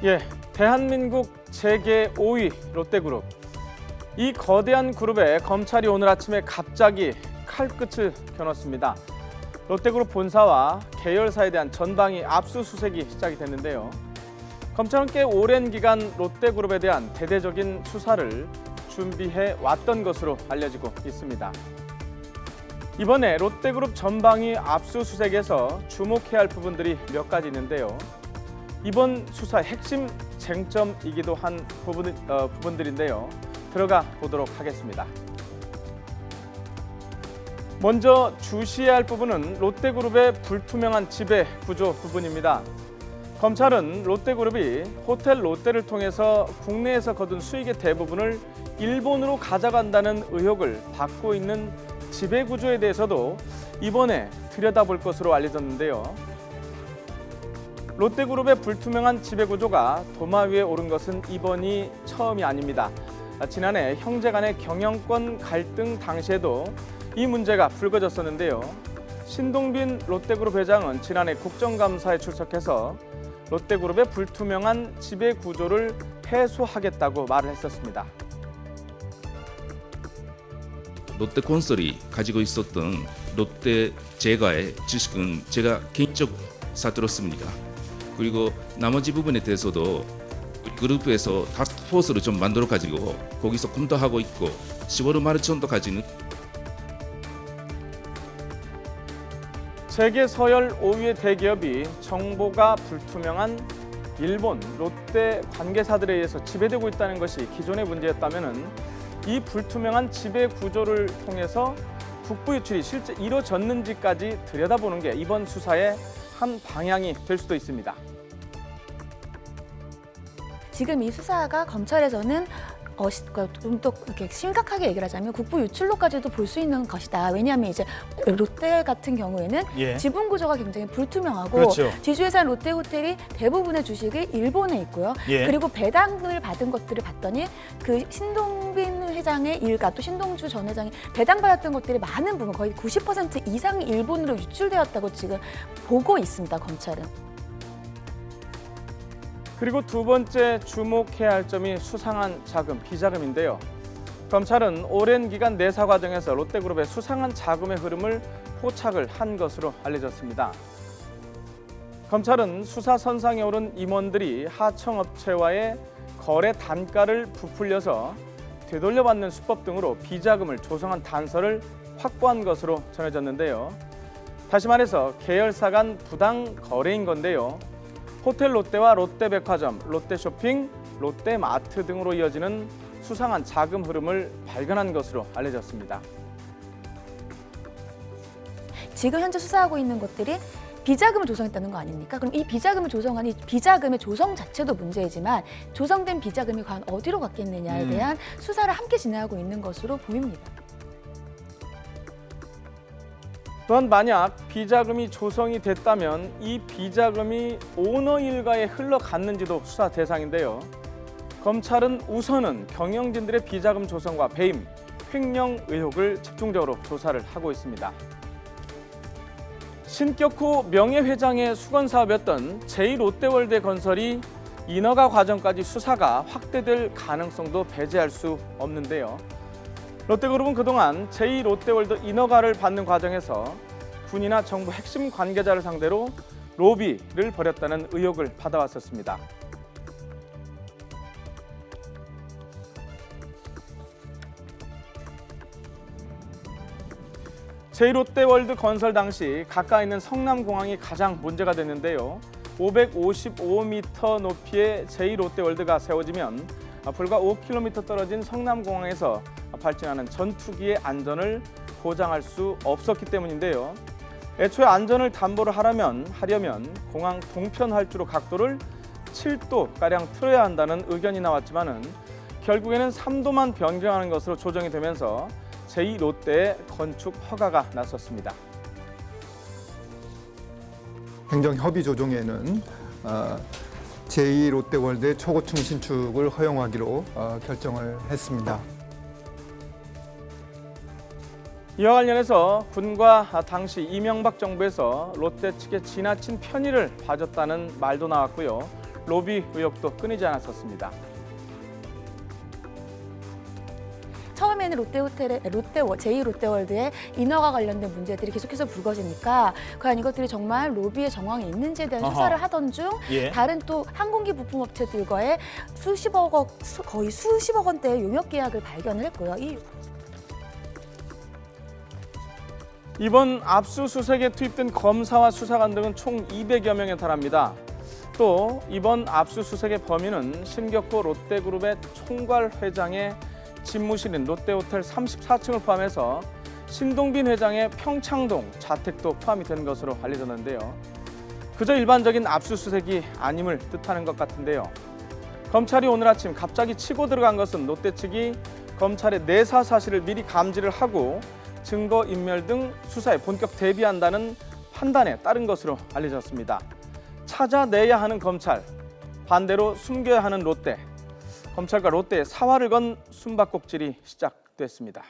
예, 대한민국 재계 5위 롯데그룹. 이 거대한 그룹에 검찰이 오늘 아침에 갑자기 칼끝을 겨눴습니다. 롯데그룹 본사와 계열사에 대한 전방위 압수수색이 시작이 됐는데요. 검찰은 꽤 오랜 기간 롯데그룹에 대한 대대적인 수사를 준비해 왔던 것으로 알려지고 있습니다. 이번에 롯데그룹 전방위 압수수색에서 주목해야 할 부분들이 몇 가지 있는데요. 이번 수사의 핵심 쟁점이기도 한 부분들인데요. 들어가 보도록 하겠습니다. 먼저 주시해야 할 부분은 롯데그룹의 불투명한 지배 구조 부분입니다. 검찰은 롯데그룹이 호텔 롯데를 통해서 국내에서 거둔 수익의 대부분을 일본으로 가져간다는 의혹을 받고 있는 지배 구조에 대해서도 이번에 들여다볼 것으로 알려졌는데요. 롯데그룹의 불투명한 지배 구조가 도마 위에 오른 것은 이번이 처음이 아닙니다. 지난해 형제 간의 경영권 갈등 당시에도 이 문제가 불거졌었는데요. 신동빈 롯데그룹 회장은 지난해 국정감사에 출석해서 롯데그룹의 불투명한 지배 구조를 해소하겠다고 말을 했었습니다. 롯데콘설이 가지고 있었던 롯데 제가의 지식은 제가 개인적으로 사들었습니다. 그리고 나머지 부분에 대해서도 그룹에서 타스크포스를 좀 만들어 가지고 거기서 검토하고 있고 10월 말 정도까지는 세계 서열 5위의 대기업이 정보가 불투명한 일본 롯데 관계사들에 의해서 지배되고 있다는 것이 기존의 문제였다면 이 불투명한 지배 구조를 통해서 국부 유출이 실제 이루어졌는지까지 들여다보는 게 이번 수사의 한 방향이 될 수도 있습니다. 지금 이 수사가 검찰에서는 좀 더 이렇게 심각하게 얘기를 하자면 국부 유출로까지도 볼 수 있는 것이다. 왜냐하면 이제 롯데 같은 경우에는 지분 구조가 굉장히 불투명하고 그렇죠. 지주회사 롯데호텔이 대부분의 주식이 일본에 있고요. 그리고 배당을 받은 것들을 봤더니 그 신동빈 회장의 일가 또 신동주 전 회장이 배당받았던 것들이 많은 부분 거의 90% 이상이 일본으로 유출되었다고 지금 보고 있습니다. 검찰은. 그리고 두 번째 주목해야 할 점이 수상한 자금, 비자금인데요. 검찰은 오랜 기간 내사 과정에서 롯데그룹의 수상한 자금의 흐름을 포착을 한 것으로 알려졌습니다. 검찰은 수사 선상에 오른 임원들이 하청업체와의 거래 단가를 부풀려서 되돌려받는 수법 등으로 비자금을 조성한 단서를 확보한 것으로 전해졌는데요. 다시 말해서 계열사 간 부당 거래인 건데요. 호텔 롯데와 롯데백화점, 롯데쇼핑, 롯데마트 등으로 이어지는 수상한 자금 흐름을 발견한 것으로 알려졌습니다. 지금 현재 수사하고 있는 것들이 비자금을 조성했다는 거 아닙니까? 그럼 이 비자금을 조성한 이 비자금의 조성 자체도 문제이지만 조성된 비자금이 과연 어디로 갔겠느냐에 대한 수사를 함께 진행하고 있는 것으로 보입니다. 또한 만약 비자금이 조성이 됐다면 이 비자금이 오너 일가에 흘러갔는지도 수사 대상인데요. 검찰은 우선은 경영진들의 비자금 조성과 배임, 횡령 의혹을 집중적으로 조사를 하고 있습니다. 신격호 명예회장의 수건사업이었던 제2롯데월드 건설이 인허가 과정까지 수사가 확대될 가능성도 배제할 수 없는데요. 롯데그룹은 그동안 제2롯데월드 인허가를 받는 과정에서 군이나 정부 핵심 관계자를 상대로 로비를 벌였다는 의혹을 받아왔었습니다. 제2롯데월드 건설 당시 가까이 있는 성남공항이 가장 문제가 됐는데요. 555m 높이의 제2롯데월드가 세워지면 불과 5km 떨어진 성남공항에서 발진하는 전투기의 안전을 보장할 수 없었기 때문인데요. 애초에 안전을 담보를 하려면 공항 동편 활주로 각도를 7도가량 틀어야 한다는 의견이 나왔지만은 결국에는 3도만 변경하는 것으로 조정이 되면서 제2롯데의 건축 허가가 났었습니다. 행정협의 조정에는 제2롯데월드의 초고층 신축을 허용하기로 결정을 했습니다. 이와 관련해서 군과 당시 이명박 정부에서 롯데 측에 지나친 편의를 봐줬다는 말도 나왔고요. 로비 의혹도 끊이지 않았었습니다. 처음에는 제2롯데월드의 인허가 관련된 문제들이 계속해서 불거지니까 과연 이것들이 정말 로비의 정황이 있는지에 대한 수사를 하던 중 다른 또 항공기 부품업체들과의 거의 수십억 원대의 용역 계약을 발견을 했고요. 이번 압수수색에 투입된 검사와 수사관 등은 총 200여 명에 달합니다. 또 이번 압수수색의 범인은 신격호 롯데그룹의 총괄 회장의 집무실인 롯데호텔 34층을 포함해서 신동빈 회장의 평창동 자택도 포함이 되는 것으로 알려졌는데요. 그저 일반적인 압수수색이 아님을 뜻하는 것 같은데요. 검찰이 오늘 아침 갑자기 치고 들어간 것은 롯데 측이 검찰의 내사 사실을 미리 감지를 하고 증거인멸 등 수사에 본격 대비한다는 판단에 따른 것으로 알려졌습니다. 찾아내야 하는 검찰, 반대로 숨겨야 하는 롯데. 검찰과 롯데의 사활을 건 숨바꼭질이 시작됐습니다.